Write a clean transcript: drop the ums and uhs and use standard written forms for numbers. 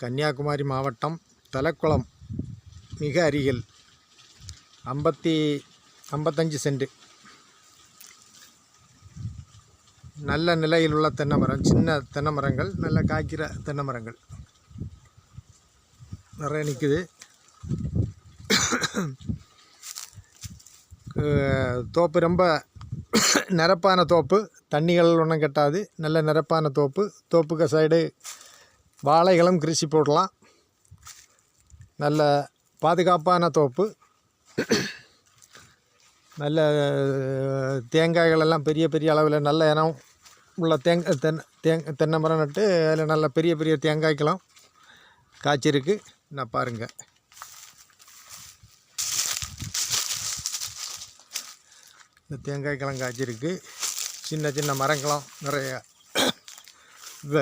கன்னியாகுமரி மாவட்டம் தலக்குளம் மிக அருகில் 55 சென்ட் நல்ல நிலையில் உள்ள தென்னை மரம், சின்ன தென்னை மரங்கள், நல்ல காய்க்கிற தென்னை மரங்கள் நிறைய நிற்குது. தோப்பு ரொம்ப நிரப்பான தோப்பு, தண்ணிகள் ஒன்றும் கட்டாது, நல்ல நிரப்பான தோப்பு. தோப்புக்கு சைடு வாழைகளும் கிருஷி போடலாம். நல்ல பாதுகாப்பான தோப்பு. நல்ல தேங்காய்களெல்லாம் பெரிய பெரிய அளவில் நல்ல இனம் உள்ள தென்னை மரம் நட்டு அதில் நல்ல பெரிய பெரிய தேங்காய்களும் காய்ச்சிருக்கு. நான் பாருங்கள், இந்த தேங்காய்களும் காய்ச்சிருக்கு. சின்ன சின்ன மரங்களும் நிறைய